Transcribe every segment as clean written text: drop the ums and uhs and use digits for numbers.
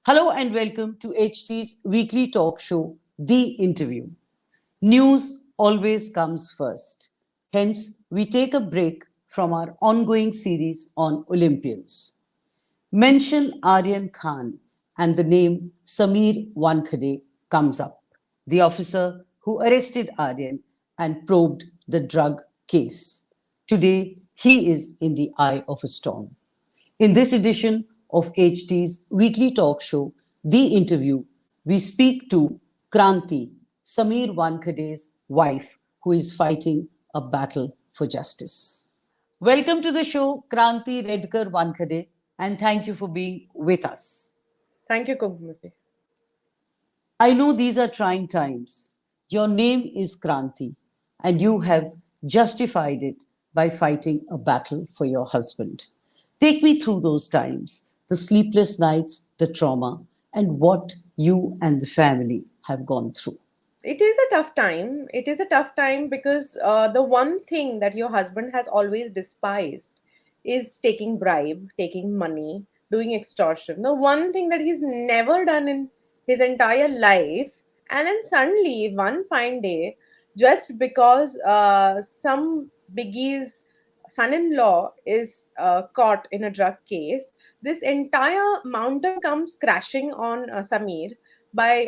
Hello and welcome to HT's weekly talk show, The Interview. News always comes first. Hence, we take a break from our ongoing series on Olympians. Mention Aryan Khan and the name Sameer Wankhede comes up, the officer who arrested Aryan and probed the drug case. Today, he is in the eye of a storm. In this edition of HT's weekly talk show, The Interview, we speak to Kranti, Sameer Wankhede's wife, who is fighting a battle for justice. Welcome to the show, Kranti Redkar Wankhede, and thank you for being with us. Thank you, Kumkumati. I know these are trying times. Your name is Kranti, and you have justified it by fighting a battle for your husband. Take me through those times, the sleepless nights, the trauma, and what you and the family have gone through. It is a tough time. It is a tough time because the one thing that your husband has always despised is taking bribe, taking money, doing extortion. The one thing that he's never done in his entire life. And then suddenly, one fine day, just because some biggie's son-in-law is caught in a drug case, this entire mountain comes crashing on Sameer by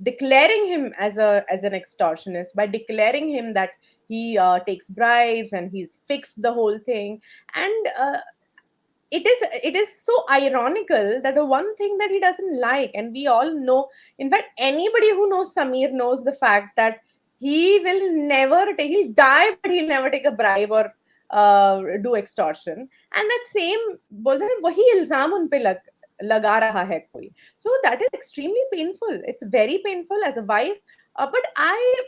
declaring him as an extortionist, by declaring him that he takes bribes and he's fixed the whole thing. And it is so ironical that the one thing that he doesn't like, and we all know, in fact anybody who knows Sameer knows the fact that he'll die but he'll never take a bribe or do extortion. And that same बोलते हैं वही इल्जाम उन पे लगा रहा है कोई. So that is extremely painful. It's very painful as a wife. But I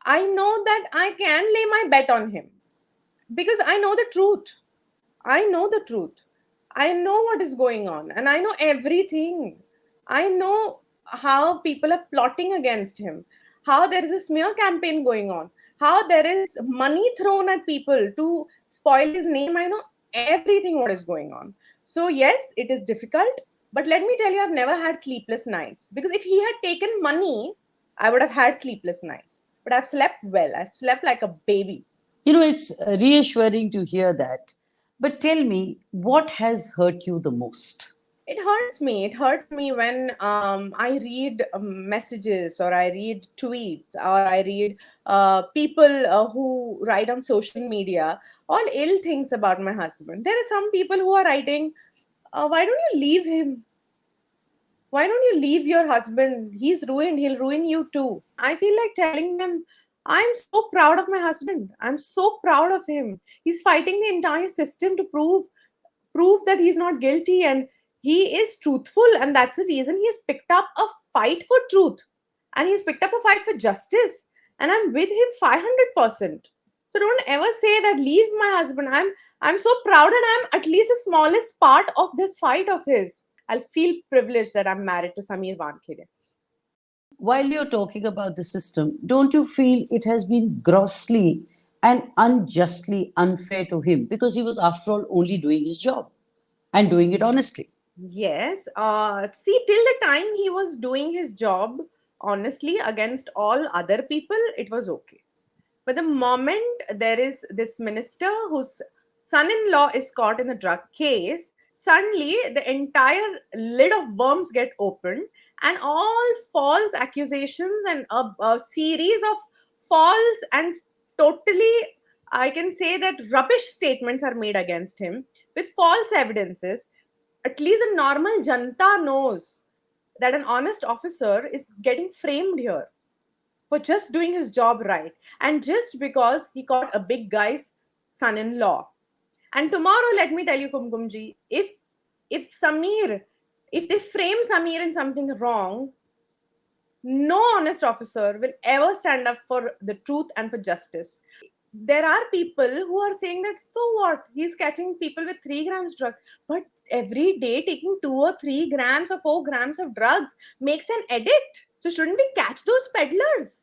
know that I can lay my bet on him because I know the truth. I know the truth. I know what is going on and I know everything. I know how people are plotting against him, how there is a smear campaign going on, how there is money thrown at people to spoil his name. I know everything what is going on. So yes, it is difficult, but let me tell you, I've never had sleepless nights because if he had taken money, I would have had sleepless nights. But I've slept well. I've slept like a baby. You know, it's reassuring to hear that. But tell me, what has hurt you the most? It hurts me. It hurts me when I read messages or I read tweets or I read people who write on social media all ill things about my husband. There are some people who are writing, why don't you leave him? Why don't you leave your husband? He's ruined. He'll ruin you too. I feel like telling them, I'm so proud of my husband. I'm so proud of him. He's fighting the entire system to prove that he's not guilty and he is truthful, and that's the reason he has picked up a fight for truth and he's picked up a fight for justice, and I'm with him 500%. So don't ever say that leave my husband. I'm so proud and I'm at least the smallest part of this fight of his. I'll feel privileged that I'm married to Sameer Wankhede. While you're talking about the system, don't you feel it has been grossly and unjustly unfair to him because he was, after all, only doing his job and doing it honestly? Yes. See, till the time he was doing his job honestly against all other people, it was okay. But the moment there is this minister whose son-in-law is caught in a drug case, suddenly the entire lid of worms get opened and all false accusations and a series of false and totally, I can say that, rubbish statements are made against him with false evidences. At least a normal janta knows that an honest officer is getting framed here for just doing his job right and just because he caught a big guy's son-in-law. And tomorrow, let me tell you, Kumkumji, if they frame Sameer in something wrong, no honest officer will ever stand up for the truth and for justice. There are people who are saying that, so what? He's catching people with 3 grams drugs. But every day taking 2 or 3 grams or 4 grams of drugs makes an addict. So shouldn't we catch those peddlers?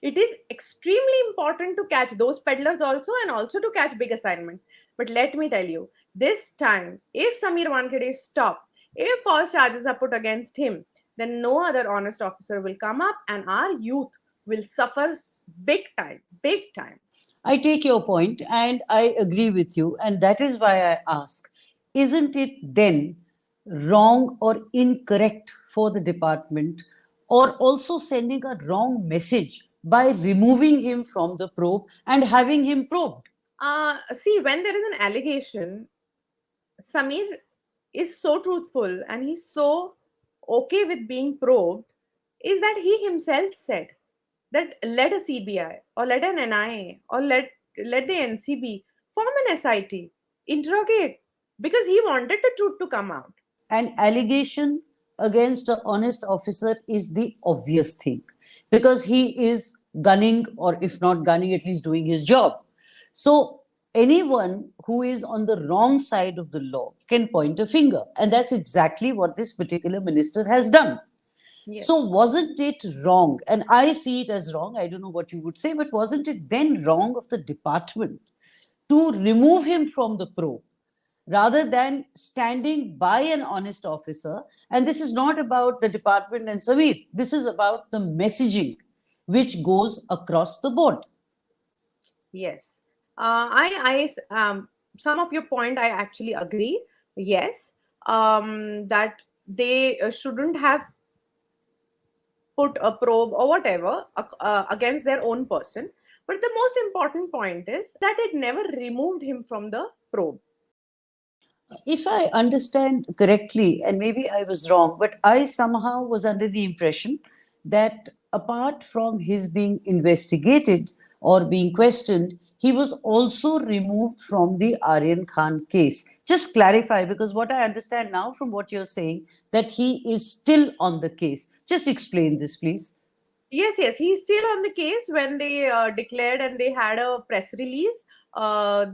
It is extremely important to catch those peddlers also and also to catch big assignments. But let me tell you, this time, if Sameer Wankhede is stopped, If false charges are put against him, then no other honest officer will come up, and our youth will suffer big time, big time. I take your point and I agree with you. And that is why I ask, isn't it then wrong or incorrect for the department, or also sending a wrong message by removing him from the probe and having him probed? See, when there is an allegation, Sameer is so truthful and he's so okay with being probed, is that he himself said that let a CBI or let an NIA or let the NCB form an SIT, interrogate, because he wanted the truth to come out. An allegation against an honest officer is the obvious thing, because he is gunning, or if not gunning, at least doing his job. So anyone who is on the wrong side of the law can point a finger, and that's exactly what this particular minister has done. So Yes. wasn't it wrong? And I see it as wrong. I don't know what you would say, but wasn't it then wrong of the department to remove him from the probe rather than standing by an honest officer? And this is not about the department and Sameer. This is about the messaging which goes across the board. Yes. Some of your point I actually agree. Yes. That they shouldn't have put a probe or whatever against their own person. But the most important point is that it never removed him from the probe. If I understand correctly, and maybe I was wrong, but I somehow was under the impression that apart from his being investigated or being questioned, he was also removed from the Aryan Khan case. Just clarify, because what I understand now from what you're saying, that he is still on the case. Just explain this, please. Yes, yes, he's still on the case. When they declared and they had a press release,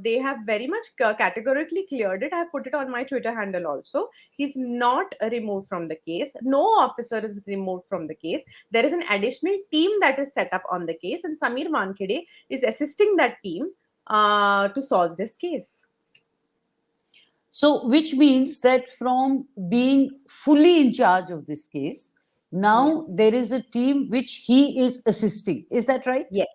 they have very much categorically cleared it. I have put it on my Twitter handle also. He's not removed from the case. No officer is removed from the case. There is an additional team that is set up on the case, and Sameer Wankhede is assisting that team to solve this case. So, which means that from being fully in charge of this case, now Yes, there is a team which he is assisting. Is that right? yes.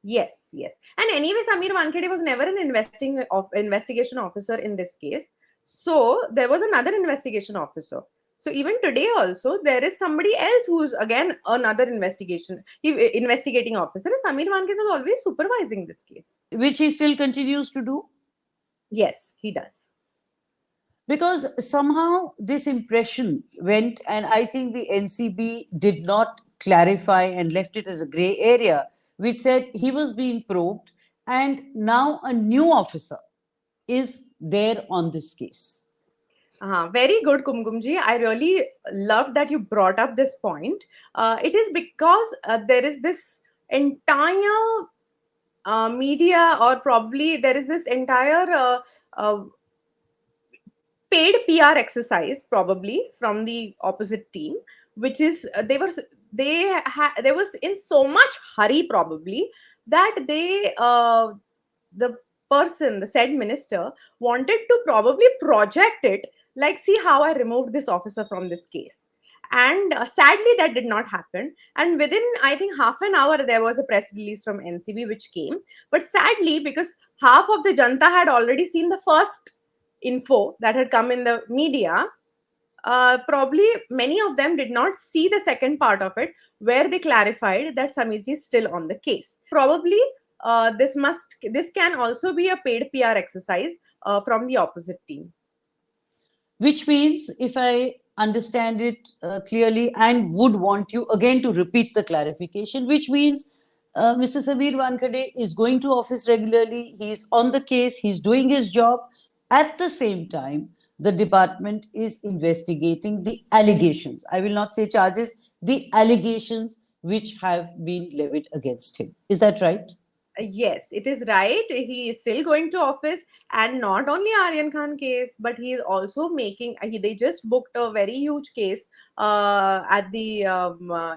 Yes, yes. And anyway, Sameer Wankhede was never an investigation officer in this case. So there was another investigation officer. So even today also there is somebody else who's again another investigating officer. And Sameer Wankhede was always supervising this case. Which he still continues to do. Yes, he does. Because somehow this impression went, and I think the NCB did not clarify and left it as a gray area, which said he was being probed, and now a new officer is there on this case. Very good, Kumkumji. I really love that you brought up this point. It is because there is this entire media, or probably there is this entire paid PR exercise, probably from the opposite team, which is they was in so much hurry, probably, that the person, the said minister, wanted to probably project it like, see how I removed this officer from this case. And sadly that did not happen, and within I think half an hour there was a press release from NCB which came. But sadly, because half of the janta had already seen the first info that had come in the media, probably many of them did not see the second part of it, where they clarified that Samirji is still on the case. Probably this can also be a paid PR exercise from the opposite team. Which means, if I understand it clearly, and would want you again to repeat the clarification, which means Mr. Sameer Wankhede is going to office regularly, he's on the case, he's doing his job. At the same time, the department is investigating the allegations. I will not say charges, the allegations which have been levied against him. Is that right? Yes, it is right. He is still going to office, and not only Aryan Khan case, but he is also making. They just booked a very huge case at the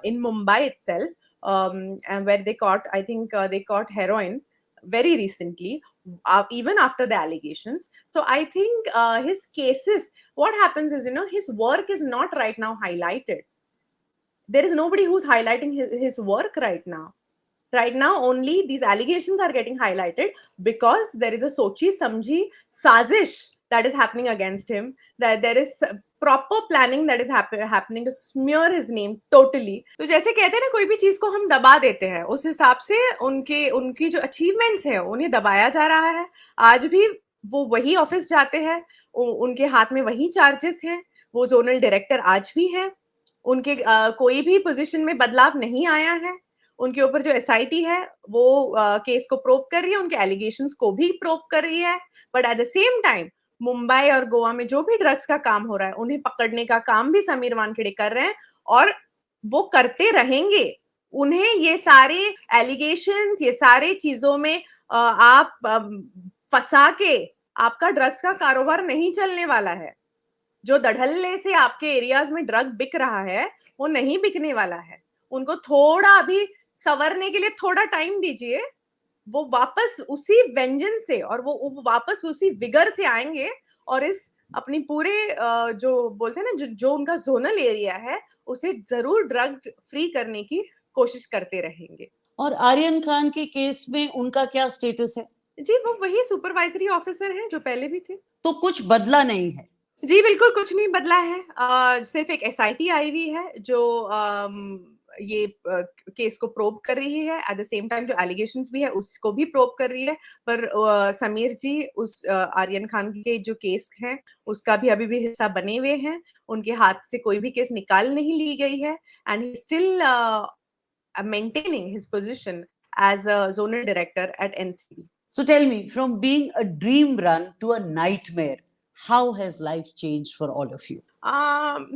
in Mumbai itself, and where they caught. I think they caught heroin very recently. even after the allegations. So I think his cases, what happens is, his work is not right now highlighted. There is nobody who's highlighting his work right now. Right now, only these allegations are getting highlighted because there is a Sochi Samjhi Sazish that is happening against him. That there is proper planning that is happening to smear his name totally. तो जैसे कहते हैं ना, कोई भी चीज को हम दबा देते हैं, उस हिसाब से उनकी जो अचीवमेंट्स है उन्हें दबाया जा रहा है. आज भी वो वही ऑफिस जाते हैं, उनके हाथ में वही चार्जेस हैं, वो जोनल डायरेक्टर आज भी है, उनके कोई भी पोजीशन में बदलाव नहीं आया है. उनके ऊपर जो एसआईटी है वो केस को प्रोब कर रही है, उनके एलिगेशंस को भी प्रोब कर रही है. But at the same time Mumbai और गोवा में जो भी ड्रग्स का काम हो रहा है उन्हें पकड़ने का काम भी समीर वानखेड़े कर रहे हैं, और वो करते रहेंगे. उन्हें ये सारे एलिगेशंस, ये सारे चीजों में आप फंसा के आपका ड्रग्स का कारोबार नहीं चलने वाला है. जो धड़ल्ले से आपके एरियाज में ड्रग बिक रहा है वो नहीं बिकने वाला है. उनको थोड़ा अभी संवरने के लिए थोड़ा टाइम दीजिए, वो वापस उसी व्यंजन से और वो वापस उसी विगर से आएंगे, और इस अपनी पूरे जो बोलते हैं ना, जो उनका जोनल एरिया है उसे जरूर ड्रग फ्री करने की कोशिश करते रहेंगे. और आर्यन खान के केस में उनका क्या स्टेटस है? जी, वो वही सुपरवाइजरी ऑफिसर हैं जो पहले भी थे. तो कुछ बदला नहीं है? जी बिल्कुल कुछ नहीं बदला है. सिर्फ एक एसआईटी आई हुई है जो ये केस को प्रोब कर रही है. एट द सेम टाइम जो एलिगेशंस भी है उसको भी प्रोब कर रही है. पर समीर जी उस आर्यन खान के जो केस है उसका भी अभी भी हिस्सा बने हुए हैं. उनके हाथ से कोई भी केस निकाल नहीं ली गई है, and he still maintaining his position as a zonal director at NCB. So tell me, from being a dream run to a nightmare, how has life changed for all of you?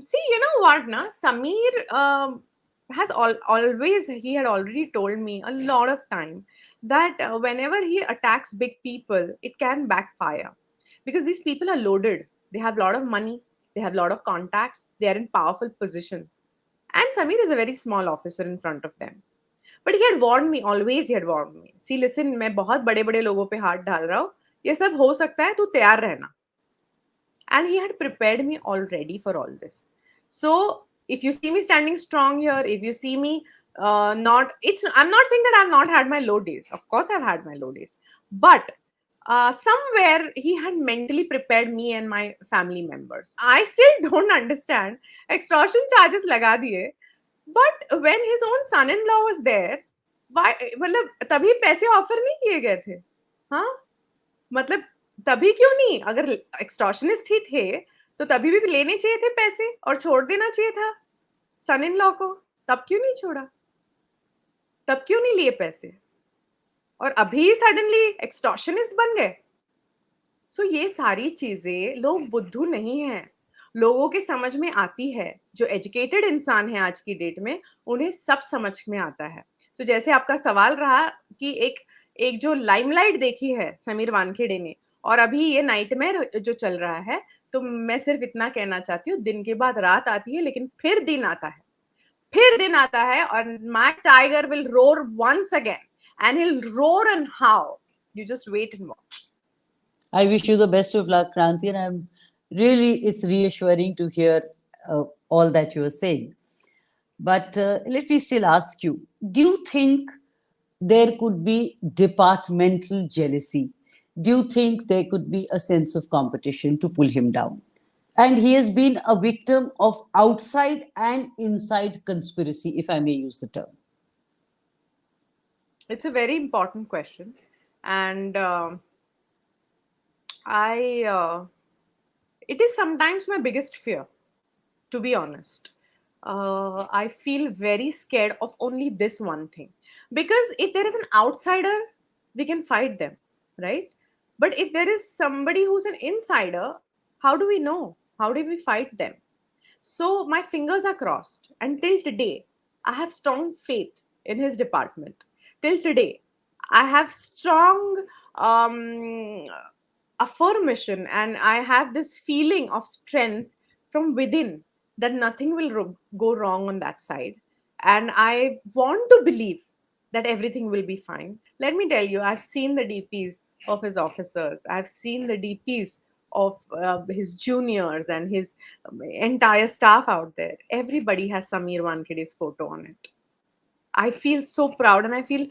See, you know what, na? Sameer has always, he had already told me a lot of time that whenever he attacks big people, it can backfire. Because these people are loaded. They have a lot of money. They have a lot of contacts. They are in powerful positions. And Sameer is a very small officer in front of them. But he had warned me, always he had warned me. See, listen, मैं बहुत बड़े-बड़े लोगों पे हाथ डाल रहा हूँ. ये सब हो सकता है, तू तैयार रहना. And he had prepared me already for all this. So, if you see me standing strong here, if you see me I'm not saying that I've not had my low days. Of course, I've had my low days. But somewhere he had mentally prepared me and my family members. I still don't understand. Extortion charges laga diye. But when his own son-in-law was there, why? मतलब तभी पैसे offer नहीं किए गए थे? हाँ, मतलब तभी क्यों नहीं? अगर एक्सटॉर्शनिस्ट ही थे तो तभी भी लेने चाहिए थे पैसे और छोड़ देना चाहिए था सन इन लॉ को. तब क्यों नहीं छोड़ा? तब क्यों नहीं लिए पैसे? और अभी सडनली एक्सटॉर्शनिस्ट बन गए. सो ये सारी चीजें, लोग बुद्धू नहीं हैं, लोगों के समझ में आती है. जो एजुकेटेड इंसान है आज की डेट में उन्हें सब समझ में आता है. सो जैसे आपका सवाल रहा कि एक जो लाइमलाइट देखी है समीर वानखेड़े ने और अभी ये नाइटमेयर जो चल रहा है, तो मैं सिर्फ इतना कहना चाहती हूँ, दिन के बाद रात आती है लेकिन फिर दिन आता है. फिर दिन आता है और my tiger will roar once again and he'll roar and howl. You just wait and watch. I wish you the best of luck, Kranti, and it's reassuring to hear all that you are saying. But let me still ask you, do you think there could be departmental jealousy? Do you think there could be a sense of competition to pull him down? And he has been a victim of outside and inside conspiracy, if I may use the term. It's a very important question, and it is sometimes my biggest fear, to be honest. I feel very scared of only this one thing, because if there is an outsider, we can fight them, right? But if there is somebody who's an insider, how do we know? How do we fight them? So my fingers are crossed, and till today, I have strong faith in his department. Till today, I have strong affirmation, and I have this feeling of strength from within that nothing will go wrong on that side. And I want to believe that everything will be fine. Let me tell you, I've seen the DPs of his officers. I've seen the DPs of his juniors and his entire staff out there. Everybody has Sameer Wankhede's photo on it. I feel so proud, and I feel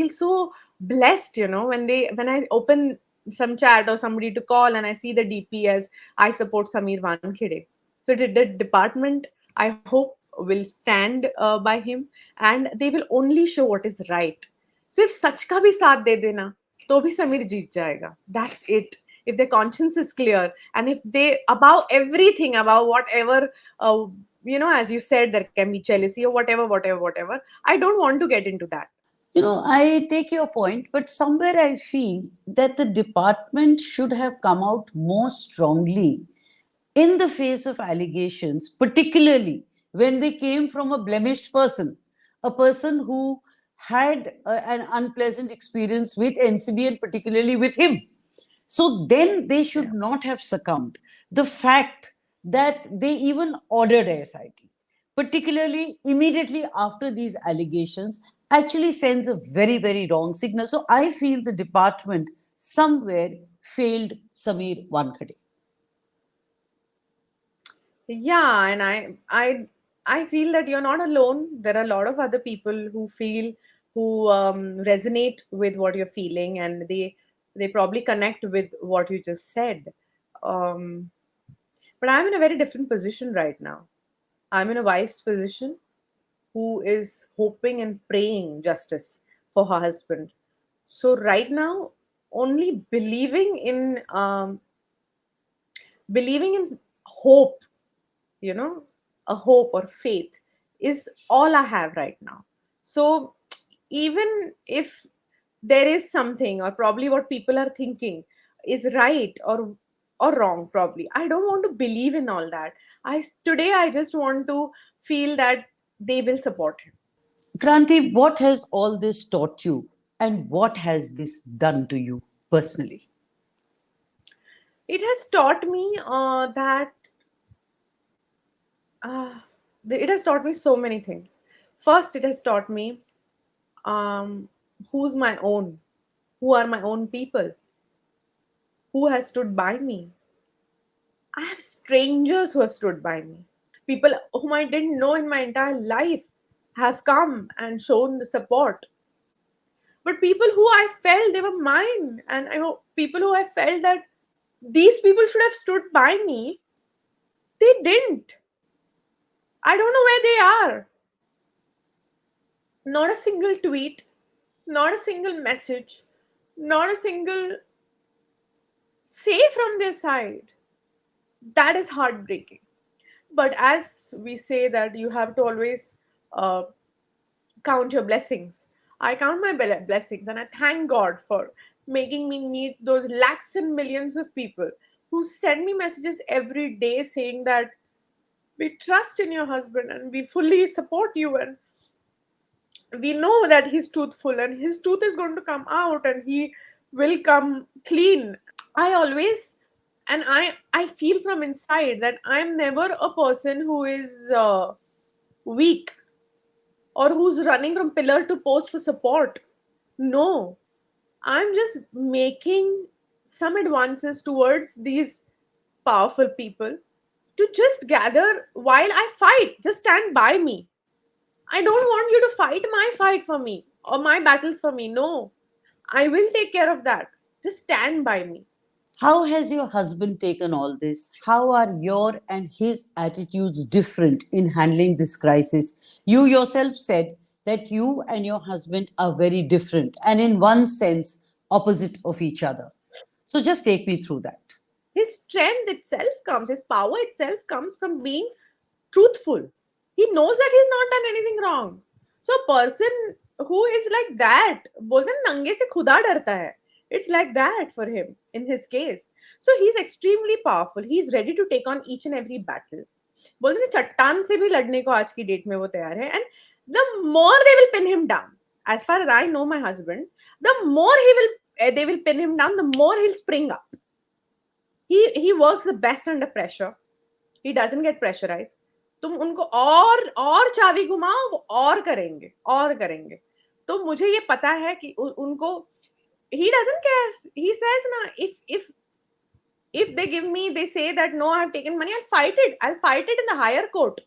so blessed, when I open some chat or somebody to call and I see the DP as I support Sameer Wankhede. So the department, I hope, will stand by him, and they will only show what is right. सिर्फ सच का भी साथ दे देना तो भी समीर जीत जाएगा. That's it. If their conscience is clear, and if they, above everything, above whatever, as you said, there can be jealousy or whatever. I don't want to get into that. I take your point, but somewhere I feel that the department should have come out more strongly in the face of allegations, particularly when they came from a blemished person, a person who had an unpleasant experience with NCB and particularly with him. So then they should not have succumbed. The fact that they even ordered SIT, particularly immediately after these allegations, actually sends a very, very wrong signal. So I feel the department somewhere failed Sameer Wankhede. Yeah, and I feel that you're not alone. There are a lot of other people who resonate with what you're feeling, and they probably connect with what you just said. Um, but I'm in a very different position right now. I'm in a wife's position who is hoping and praying justice for her husband. So right now, only believing in hope, a hope or faith is all I have right now. So even if there is something, or probably what people are thinking is right or wrong, probably I don't want to believe in all that. I just want to feel that they will support him. Kranti, what has all this taught you and what has this done to you personally? It has taught me that uh, it has taught me so many things. First, it has taught me um, who's my own, who are my own people, who has stood by me. I have strangers who have stood by me. People whom I didn't know in my entire life have come and shown the support. But people who I felt they were mine, and I know people who I felt that these people should have stood by me, they didn't. I don't know where they are. Not a single tweet, not a single message, not a single say from their side. That is heartbreaking. But as we say that you have to always uh, count your blessings, I count my blessings, and I thank God for making me meet those lakhs and millions of people who send me messages every day saying that we trust in your husband and we fully support you, and we know that he's truthful and his truth is going to come out and he will come clean. I always, and I feel from inside that I'm never a person who is weak or who's running from pillar to post for support. No, I'm just making some advances towards these powerful people to just gather while I fight. Just stand by me. I don't want you to fight my fight for me or my battles for me. No, I will take care of that. Just stand by me. How has your husband taken all this? How are your and his attitudes different in handling this crisis? You yourself said that you and your husband are very different and, in one sense, opposite of each other. So just take me through that. His strength itself comes, his power itself comes from being truthful. He knows that he's not done anything wrong. So a person who is like that, बोलते हैं नंगे से खुदा डरता है. It's like that for him in his case. So he's extremely powerful. He's ready to take on each and every battle. बोलते हैं चट्टान से भी लड़ने को आज की डेट में वो तैयार है. And the more they will pin him down, as far as I know my husband, the more they will pin him down, the more he'll spring up. He works the best under pressure. He doesn't get pressurized. तुम उनको और चाबी घुमाओ वो और करेंगे. तो मुझे ये पता है कि उनको he doesn't care. He says, "Na, if they give me, they say that no, I have taken money, I'll fight it. I'll fight it in the higher court.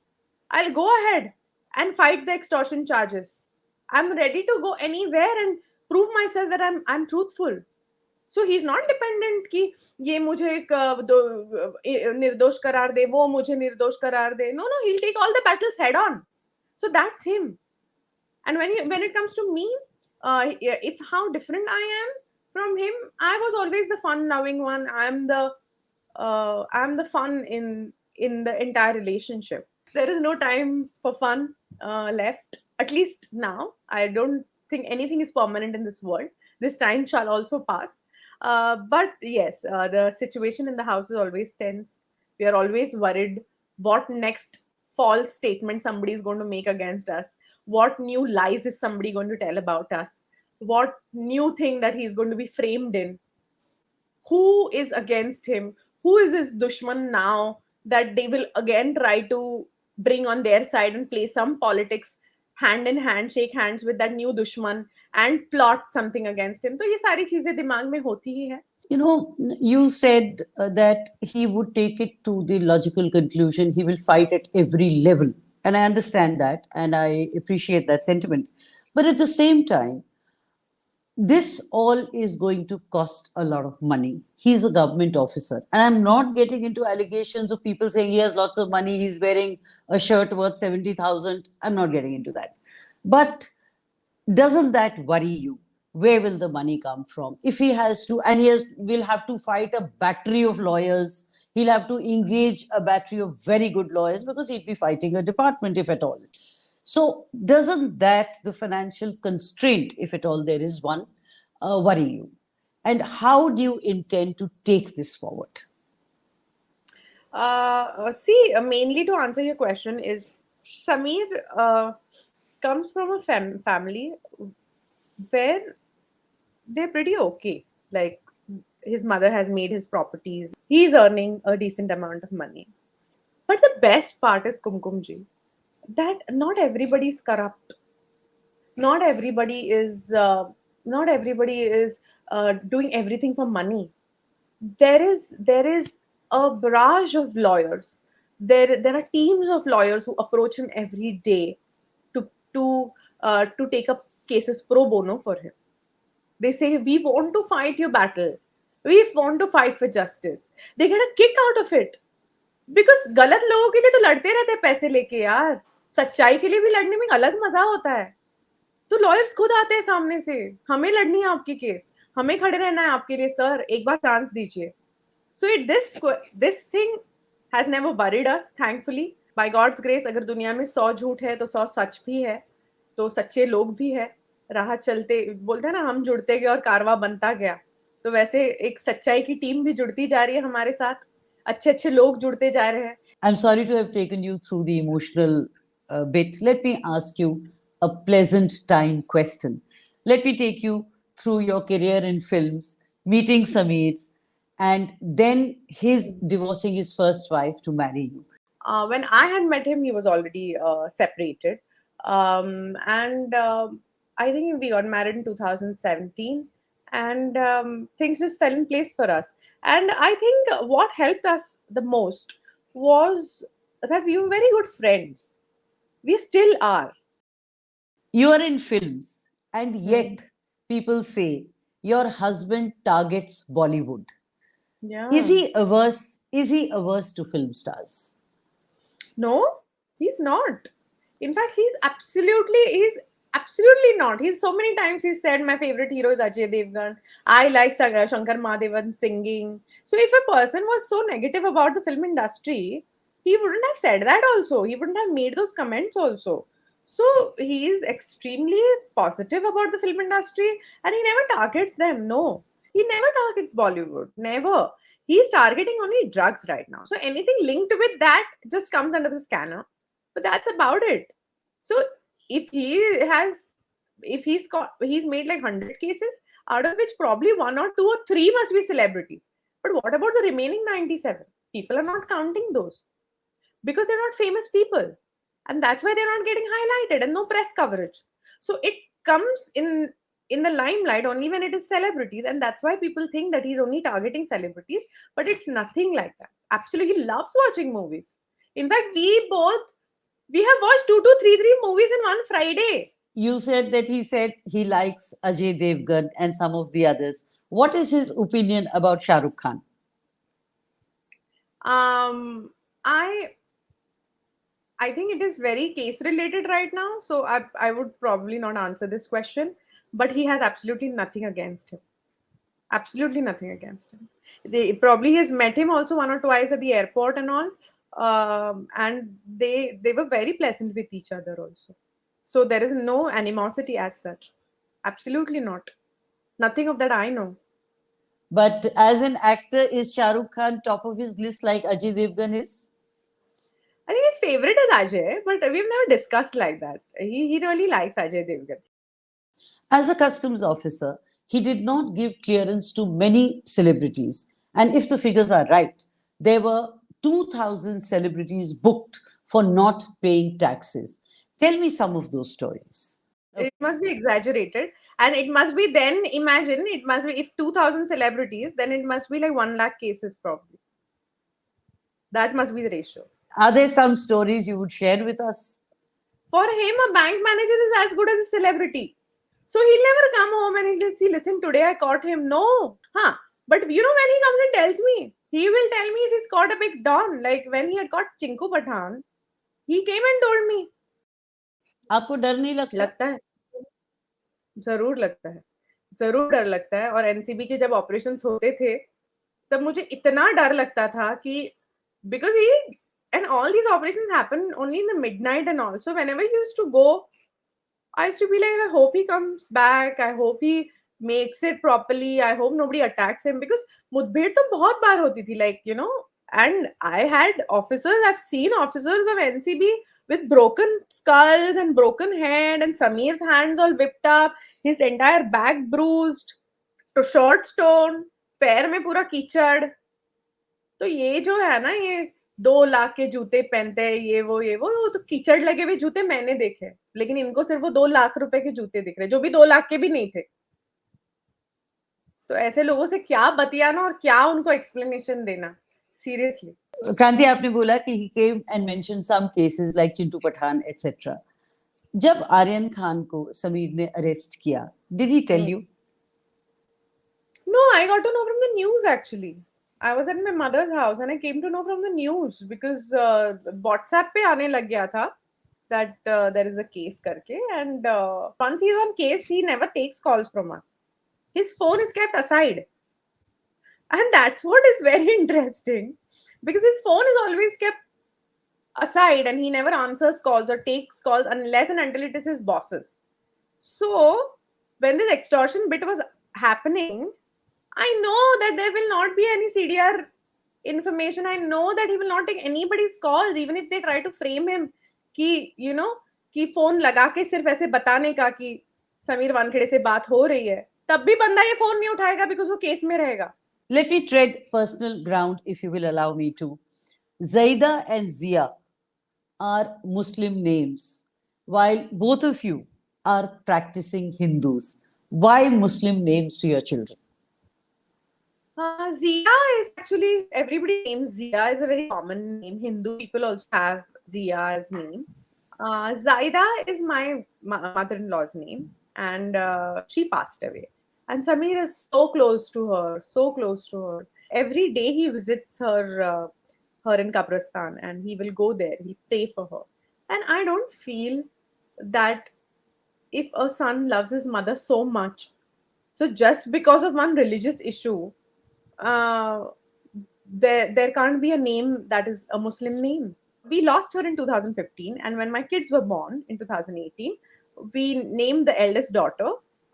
I'll go ahead and fight the extortion charges. I'm ready to go anywhere and prove myself that I'm truthful." So he's not dependent कि ये मुझे एक निर्दोष करार दे, वो मुझे निर्दोष करार दे. No, no, he'll take all the battles head on. So that's him. And when it comes to me, if how different I am from him, I was always the fun loving one. I'm the fun in the entire relationship. There is no time for fun left, at least now. I don't think anything is permanent in this world. This time shall also pass. But yes, the situation in the house is always tense. We are always worried what next false statement somebody is going to make against us. What new lies is somebody going to tell about us? What new thing that he's going to be framed in? Who is against him? Who is his dushman now that they will again try to bring on their side and play some politics hand in hand, shake hands with that new dushman and plot something against him. तो ये सारी चीजें दिमाग में होती ही है. You know, you said that he would take it to the logical conclusion. He will fight at every level. And I understand that and I appreciate that sentiment. But at the same time, this all is going to cost a lot of money. He's a government officer. And I'm not getting into allegations of people saying he has lots of money, he's wearing a shirt worth 70,000. I'm not getting into that. But doesn't that worry you? Where will the money come from? If he has to, and will have to fight a battery of lawyers, he'll have to engage a battery of very good lawyers because he'd be fighting a department, if at all. So, doesn't that, the financial constraint, if at all there is one, worry you? And how do you intend to take this forward? Mainly to answer your question is Sameer comes from a family where they're pretty okay. Like his mother has made his properties. He's earning a decent amount of money. But the best part is Kumkumji, that not everybody is corrupt. Not everybody is doing everything for money. There is a barrage of lawyers. There are teams of lawyers who approach him every day to to take up cases pro bono for him. They say, we want to fight your battle. We want to fight for justice. They get a kick out of it. Because गलत लोगों के लिए तो लड़ते रहते हैं पैसे लेके यार. सच्चाई के लिए भी लड़ने में अलग मजा होता है. तो लॉयर्स खुद आते हैं सामने से, हमें लड़नी है आपकी केस, हमें खड़े रहना है आपके लिए, सर एक बार चांस दीजिए. So it this thing has never worried us, thankfully. By God's grace अगर दुनिया में 100 झूठ है तो 100 सच भी है, तो सच्चे लोग भी है. राह चलते बोलते हैं ना, हम जुड़ते गए और कारवा बनता गया. तो वैसे एक सच्चाई की टीम भी जुड़ती जा रही है हमारे साथ, अच्छे अच्छे लोग जुड़ते जा रहे हैं. I'm sorry to have taken you through the emotional bit. Let me ask you a pleasant time question. Let me take you through your career in films, meeting Sameer, and then his divorcing his first wife to marry you. When I had met him, he was already separated. And I think we got married in 2017. And things just fell in place for us. And I think what helped us the most was that we were very good friends. We still are. You are in films, and yet people say your husband targets Bollywood. Yeah. Is he averse to film stars? No, he's not. In fact, he's absolutely not. He's so many times he said my favorite hero is Ajay Devgan. I like Shankar Mahadevan singing. So if a person was so negative about the film industry, he wouldn't have said that also. He wouldn't have made those comments also. So he is extremely positive about the film industry and he never targets them. No, he never targets Bollywood. Never. He's targeting only drugs right now. So anything linked with that just comes under the scanner. But that's about it. So if he's made like 100 cases, out of which probably 1 or 2 or 3 must be celebrities. But what about the remaining 97? People are not counting those because they're not famous people. And that's why they're not getting highlighted and no press coverage. So it comes in in the limelight only when it is celebrities, and that's why people think that he's only targeting celebrities, but it's nothing like that. Absolutely, he loves watching movies. In fact, we have watched three movies in one Friday. You said that he said he likes Ajay Devgan and some of the others. What is his opinion about Shah Rukh Khan? um i I think it is very case related right now, so I would probably not answer this question. But he has absolutely nothing against him. Absolutely nothing against him. They probably has met him also one or twice at the airport and all, and they were very pleasant with each other also. So there is no animosity as such. Absolutely not. Nothing of that I know. But as an actor, is Shah Rukh Khan top of his list like Ajay Devgan is? I think his favorite is Ajay, but we've never discussed like that. He really likes Ajay Devgan. As a customs officer, he did not give clearance to many celebrities. And if the figures are right, there were 2,000 celebrities booked for not paying taxes. Tell me some of those stories. It must be exaggerated, and it must be then. Imagine it must be if 2,000 celebrities, then it must be like 1 lakh cases probably. That must be the ratio. Are there some stories you would share with us? For him, a bank manager is as good as a celebrity. So he'll never come home and he'll just see, listen, today I caught him. No. Huh. But when he comes and tells me, he will tell me if he's caught a big don. Like when he had caught Chinku Pathan, he came and told me. आपको डर नहीं लगता? लगता है, जरूर लगता है, जरूर डर लगता है. और एनसीबी के जब ऑपरेशंस होते थे तब मुझे इतना डर लगता था कि because he and all these operations happen only in the midnight and all. So whenever he used to go, I used to be like, I hope he comes back. I hope he makes it properly. I hope nobody attacks him because मुठभेड़ तो बहुत बार होती थी, like and I had officers. I've seen officers of NCB with broken skulls and broken head, and Sameer's hands all whipped up, his entire back bruised, to short torn, पैर में पूरा कीचड़. तो ये जो है ना, ये 2 लाख के जूते पहनते हैं, ये वो तो कीचड़ लगे हुए जूते मैंने देखे, लेकिन इनको सिर्फ वो 2 लाख रुपए के जूते दिख रहे, जो भी 2 लाख के भी नहीं थे. तो ऐसे लोगों से क्या बतियाना और क्या उनको एक्सप्लेनेशन देना, सीरियसली. क्रांति, आपने बोला कि he came and mentioned some cases like Chintu Pathan etc. जब आर्यन खान को समीर ने अरेस्ट किया, did he tell you? No, I got to know from the news actually. I was at my mother's house and I came to know from the news because WhatsApp पे आने लग गया था that there is a case करके, and once he's on case, he never takes calls from us. His phone is kept aside, and that's what is very interesting because his phone is always kept aside and he never answers calls or takes calls unless and until it is his bosses. So when this extortion bit was happening, I know that there will not be any CDR information. I know that he will not take anybody's calls, even if they try to frame him कि कि phone लगा के सिर्फ ऐसे बताने का कि समीर वानखेड़े से बात हो रही है, तब भी बंदा ये फोन नहीं उठाएगा because वो केस में रहेगा. Let me tread personal ground, if you will allow me to. Zaida and Zia are Muslim names, while both of you are practicing Hindus. Why Muslim names to your children? Zia is actually, everybody names Zia is a very common name. Hindu people also have Zia as name. Zaida is my mother-in-law's name, and she passed away. And Sameer is so close to her, so close to her. Every day he visits her in Kabristan, and he will go there. He'll pray for her. And I don't feel that if a son loves his mother so much, so just because of one religious issue, there can't be a name that is a Muslim name. We lost her in 2015, and when my kids were born in 2018, we named the eldest daughter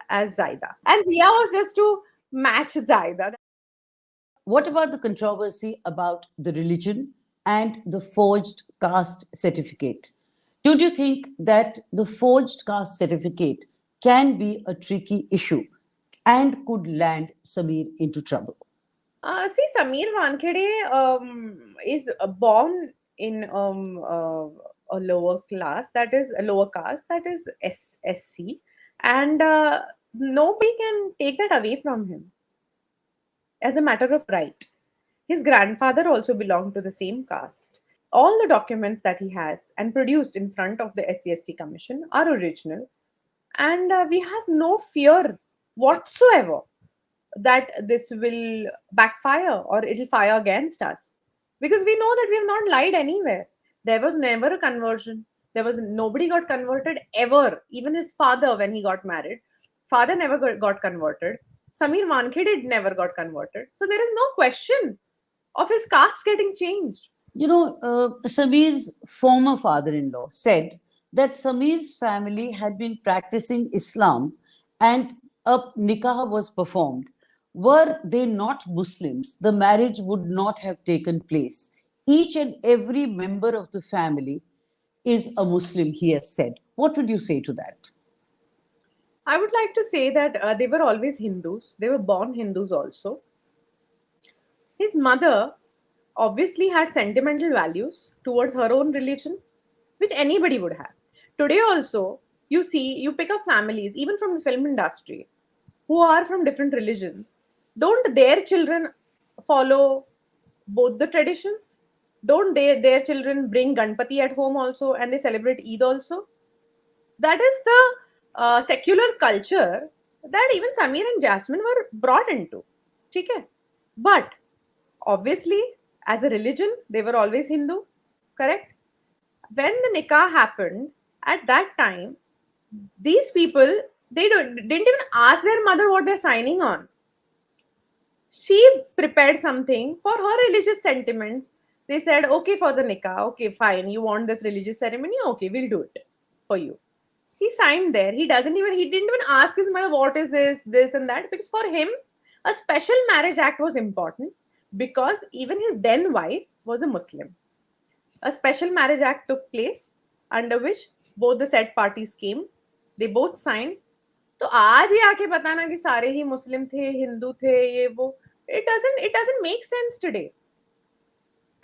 as Zaida. And Zia was just to match Zaida. What about the controversy about the religion and the forged caste certificate? Don't you think that the forged caste certificate can be a tricky issue and could land Sameer into trouble? See, Sameer Wankhede is born in a lower class, that is a lower caste, that is SC, and nobody can take that away from him as a matter of right. His grandfather also belonged to the same caste. All the documents that he has and produced in front of the SCST Commission are original, and we have no fear whatsoever that this will backfire or it'll fire against us, because we know that we have not lied anywhere. There was never a conversion. There was nobody got converted ever. Even his father, when he got married, father never got converted. Sameer Wankhede never got converted. So there is no question of his caste getting changed. Sameer's former father in law said that Sameer's family had been practicing Islam and a nikah was performed. Were they not Muslims, the marriage would not have taken place. Each and every member of the family is a Muslim, he has said. What would you say to that? I would like to say that they were always Hindus. They were born Hindus also. His mother obviously had sentimental values towards her own religion, which anybody would have. Today, also, you pick up families, even from the film industry, who are from different religions. Don't their children follow both the traditions? Don't their children bring Ganpati at home also and they celebrate Eid also? That is the secular culture that even Sameer and Jasmine were brought into. Okay? But obviously, as a religion, they were always Hindu, correct? When the nikah happened, at that time, these people, didn't even ask their mother what they're signing on. She prepared something for her religious sentiments. They said, okay, for the nikah, okay, fine, you want this religious ceremony, okay, we'll do it for you. He signed there. He didn't even ask his mother what is this and that, because for him, a special marriage act was important, because even his then wife was a Muslim. A special marriage act took place under which both the said parties came. They both signed. तो आज ही आके बताना कि सारे ही मुस्लिम थे, हिंदू थे, ये वो, it doesn't make sense today.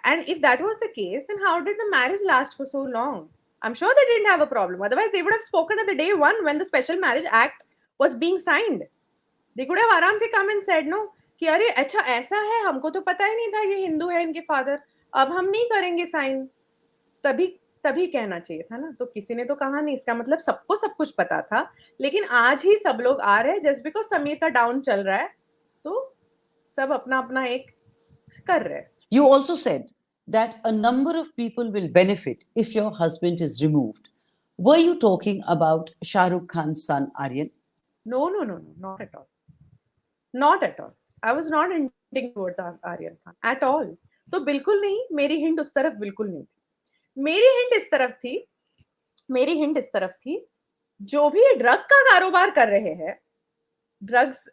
And if that was the case, then how did the marriage last for so long? I'm sure they didn't have a problem. Otherwise, they would have spoken at the day one when the special marriage act was being signed. They could have आराम से come and said, no, कि अरे अच्छा ऐसा है, हमको तो पता ही नहीं था ये हिंदू है इनके फादर, अब हम नहीं करेंगे साइन. तभी तभी कहना चाहिए था ना. तो किसी ने तो कहा नहीं. इसका मतलब सबको सब कुछ पता था, लेकिन आज ही सब लोग आ रहे हैं जस्ट बिकॉज समीर का डाउन चल रहा है, तो सब अपना अपना एक कर रहे हैं. You also said that a number of people will benefit if your husband is removed. Were you talking about Shah Rukh Khan's son Aryan? No, not at all. Not at all. I was not hinting towards Aryan Khan at all. तो बिल्कुल नहीं. मेरी hint उस तरफ बिल्कुल नहीं थी. मेरी हिंट इस तरफ थी, जो भी ड्रग का कारोबार कर रहे हैं, ड्रग्स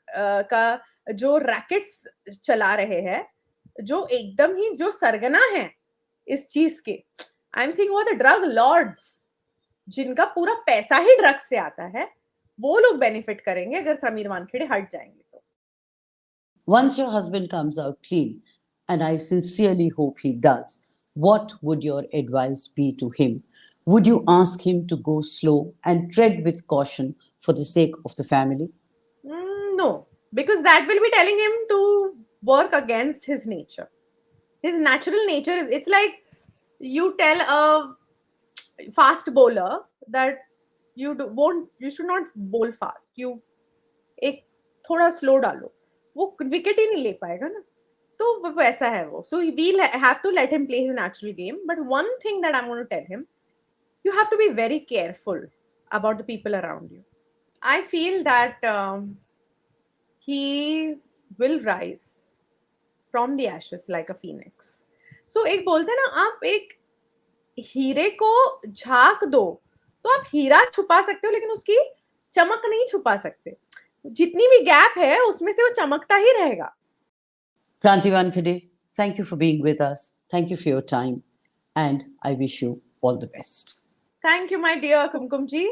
का जो रैकेट्स चला रहे हैं, जो एकदम ही जो सरगना है इस चीज के, आई एम सेइंग वो द ड्रग लॉर्ड्स, जिनका पूरा पैसा ही ड्रग्स से आता है, वो लोग बेनिफिट करेंगे अगर समीर वानखेड़े हट जाएंगे तो. Once your husband comes out clean, and I sincerely hope he does, what would your advice be to him? Would you ask him to go slow and tread with caution for the sake of the family? No, because that will be telling him to work against his nature. His natural nature is, it's like you tell a fast bowler that you should not bowl fast. You एक थोड़ा slow डालो, वो wicket ही नहीं ले पाएगा ना. तो वैसा है वो. So we'll have to let him play his natural game. But one thing that I'm going to tell him, you have to be very careful about the people around you. I feel that he will rise from the ashes like a phoenix. So एक बोलते हैं ना, आप एक हीरे को झाँक दो तो आप हीरा छुपा सकते हो, लेकिन उसकी चमक नहीं छुपा सकते. जितनी भी गैप है उसमें से वो चमकता ही रहेगा. Kranti Redkar, thank you for being with us. Thank you for your time. And I wish you all the best. Thank you, my dear Kumkum ji.